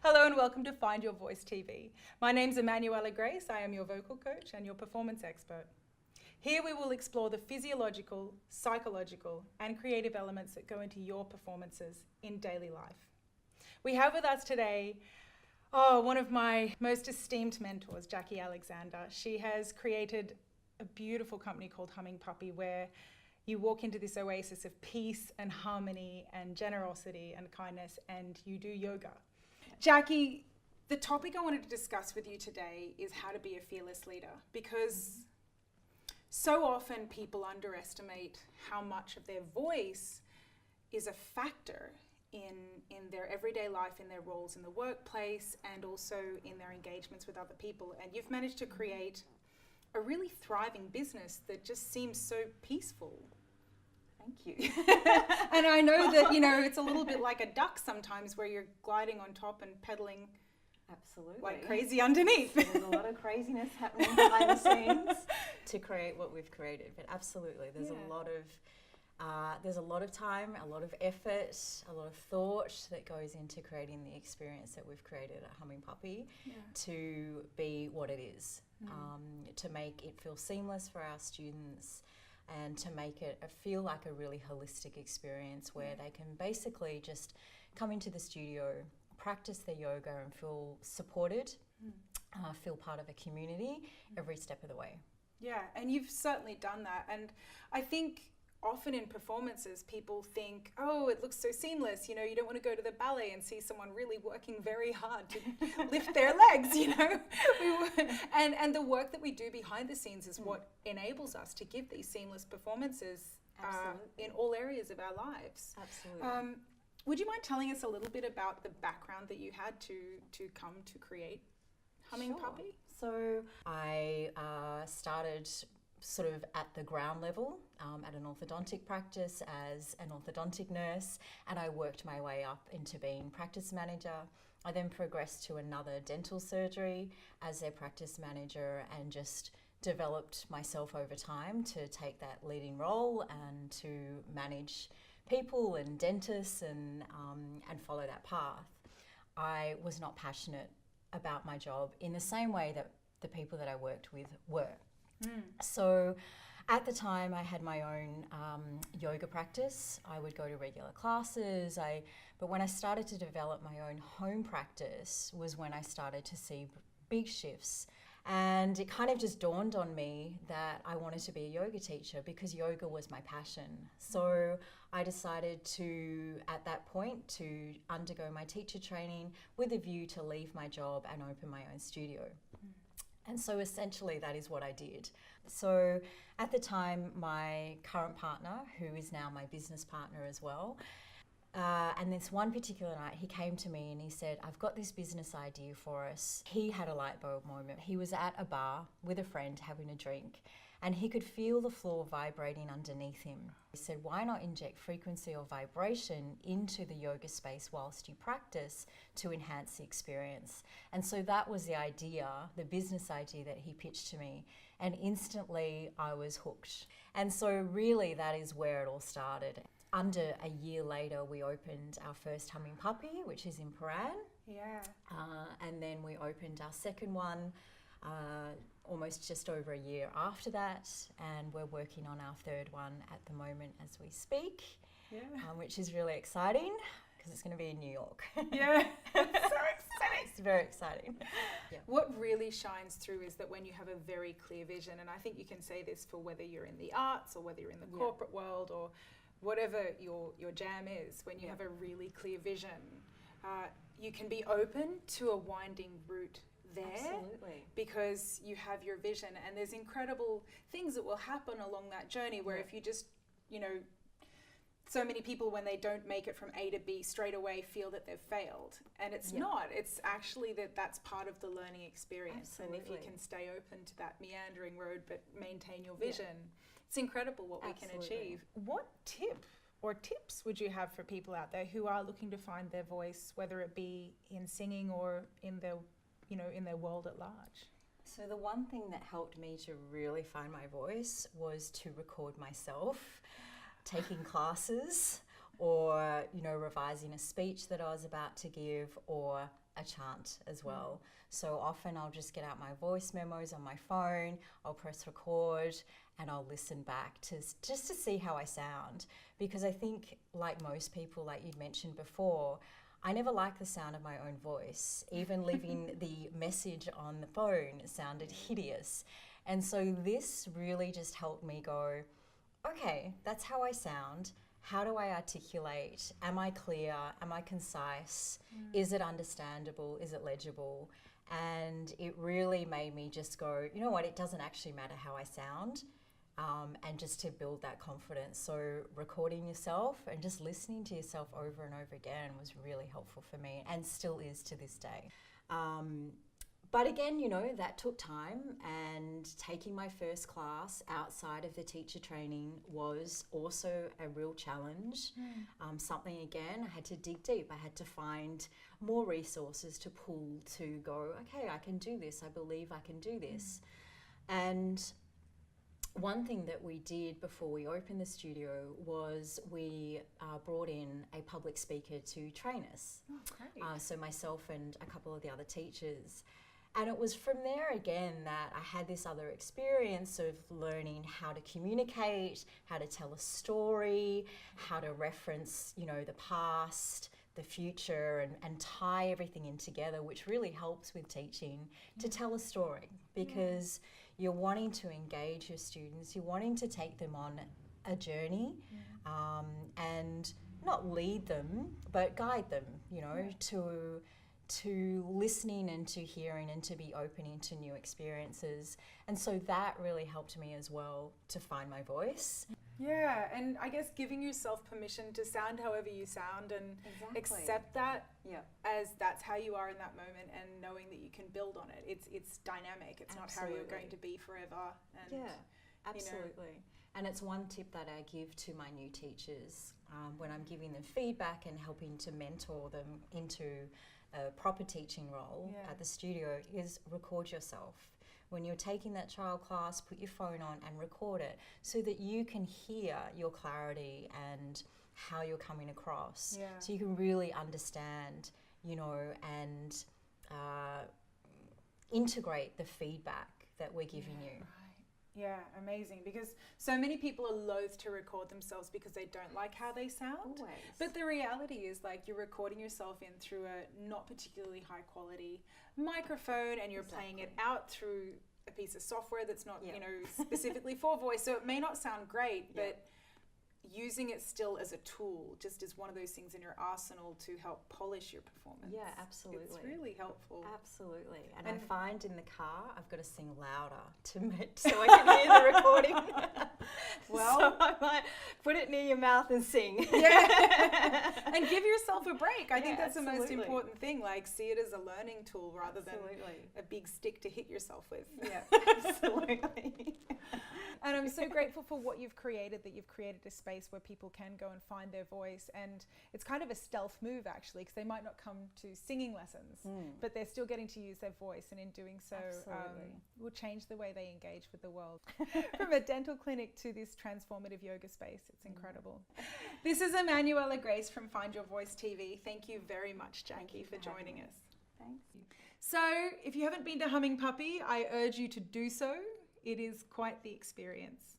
Hello and welcome to Find Your Voice TV. My name's Emmanuella Grace. I am your vocal coach and your performance expert. Here we will explore the physiological, psychological and creative elements that go into your performances in daily life. We have with us today one of my most esteemed mentors, Jackie Alexander. She has created a beautiful company called Humming Pupppy where you walk into this oasis of peace and harmony and generosity and kindness, and you do yoga. Jackie, the topic I wanted to discuss with you today is how to be a fearless leader, because so often people underestimate how much of their voice is a factor in their everyday life, in their roles in the workplace, and also in their engagements with other people. And you've managed to create a really thriving business that just seems so peaceful. Thank you. And I know that, it's a little bit like a duck sometimes where you're gliding on top and pedaling Absolutely. like crazy underneath. There's a lot of craziness happening behind the scenes to create what we've created. But absolutely, there's a lot of time, a lot of effort, a lot of thought that goes into creating the experience that we've created at Humming Pupppy to be what it is, to make it feel seamless for our students, and to make it feel like a really holistic experience where they can basically just come into the studio, practice their yoga and feel supported, feel part of a community every step of the way. Yeah, and you've certainly done that. And I think often in performances, people think, oh, it looks so seamless. You don't want to go to the ballet and see someone really working very hard to lift their legs, And the work that we do behind the scenes is what enables us to give these seamless performances in all areas of our lives. Absolutely. Would you mind telling us a little bit about the background that you had to come to create Humming Pupppy? So I started sort of at the ground level at an orthodontic practice as an orthodontic nurse, and I worked my way up into being practice manager. I then progressed to another dental surgery as their practice manager and just developed myself over time to take that leading role and to manage people and dentists and follow that path. I was not passionate about my job in the same way that the people that I worked with were. So at the time I had my own yoga practice. I would go to regular classes, but when I started to develop my own home practice was when I started to see big shifts. And it kind of just dawned on me that I wanted to be a yoga teacher because yoga was my passion. So I decided at that point, to undergo my teacher training with a view to leave my job and open my own studio. And so essentially that is what I did. So at the time, my current partner, who is now my business partner as well, and this one particular night he came to me and he said, I've got this business idea for us. He had a light bulb moment. He was at a bar with a friend having a drink and he could feel the floor vibrating underneath him. He said, why not inject frequency or vibration into the yoga space whilst you practice to enhance the experience? And so that was the idea, the business idea that he pitched to me. And instantly I was hooked. And so really that is where it all started. Under a year later, we opened our first Humming Pupppy, which is in Paran. Yeah. And then we opened our second one almost just over a year after that, and we're working on our third one at the moment as we speak, which is really exciting because it's going to be in New York. Yeah, so exciting. It's very exciting. Yeah. What really shines through is that when you have a very clear vision, and I think you can say this for whether you're in the arts or whether you're in the corporate world or whatever your jam is, when you have a really clear vision, you can be open to a winding route there. Absolutely. Because you have your vision, and there's incredible things that will happen along that journey where if you just, so many people when they don't make it from A to B straight away feel that they've failed, and it's not. It's actually that's part of the learning experience. Absolutely. And if you can stay open to that meandering road but maintain your vision, it's incredible what we can achieve. What tip or tips would you have for people out there who are looking to find their voice, whether it be in singing or in their in their world at large? So the one thing that helped me to really find my voice was to record myself taking classes or, revising a speech that I was about to give or a chant as well. So often I'll just get out my voice memos on my phone, I'll press record, and I'll listen back to just to see how I sound. Because I think, like most people, like you'd mentioned before, I never liked the sound of my own voice. Even leaving the message on the phone sounded hideous. And so this really just helped me go, okay, that's how I sound. How do I articulate? Am I clear? Am I concise? Is it understandable? Is it legible? And it really made me just go, you know what, it doesn't actually matter how I sound. And just to build that confidence. So recording yourself and just listening to yourself over and over again was really helpful for me, and still is to this day. But again, you know, that took time, and taking my first class outside of the teacher training was also a real challenge. Something, again, I had to dig deep. I had to find more resources to pull to go, okay, I can do this. I believe I can do this. And one thing that we did before we opened the studio was we brought in a public speaker to train us. Oh, great. So myself and a couple of the other teachers. And it was from there again that I had this other experience of learning how to communicate, how to tell a story, how to reference, you know, the past, the future, and tie everything in together, which really helps with teaching to tell a story, because you're wanting to engage your students, you're wanting to take them on a journey, and not lead them, but guide them, you know, to listening and to hearing and to be opening to new experiences. And so that really helped me as well to find my voice. Yeah, and I guess giving yourself permission to sound however you sound, and accept that as that's how you are in that moment, and knowing that you can build on it. It's dynamic. It's not how you're going to be forever. And, absolutely. You know. And it's one tip that I give to my new teachers when I'm giving them feedback and helping to mentor them into a proper teaching role at the studio is record yourself. When you're taking that trial class, put your phone on and record it so that you can hear your clarity and how you're coming across. So you can really understand, you know, and integrate the feedback that we're giving you. Yeah, amazing. Because so many people are loath to record themselves because they don't like how they sound. Always. But the reality is, like, you're recording yourself in through a not particularly high quality microphone, and you're playing it out through a piece of software that's not, you know, specifically for voice. So it may not sound great, but using it still as a tool just is one of those things in your arsenal to help polish your performance. Yeah, absolutely. It's really helpful. Absolutely. And I find in the car, I've got to sing louder so I can hear the recording. Well, so I might put it near your mouth and sing. And give yourself a break. I think that's the most important thing. Like, see it as a learning tool rather than a big stick to hit yourself with. Yeah, absolutely. And I'm so grateful for what you've created, that you've created a space where people can go and find their voice. And it's kind of a stealth move, actually, because they might not come to singing lessons, but they're still getting to use their voice. And in doing so, will change the way they engage with the world. From a dental clinic to this transformative yoga space, it's incredible. This is Emmanuella Grace from Find Your Voice TV. Thank you very much, Janky, for joining us. Thanks. So if you haven't been to Humming Pupppy, I urge you to do so. It is quite the experience.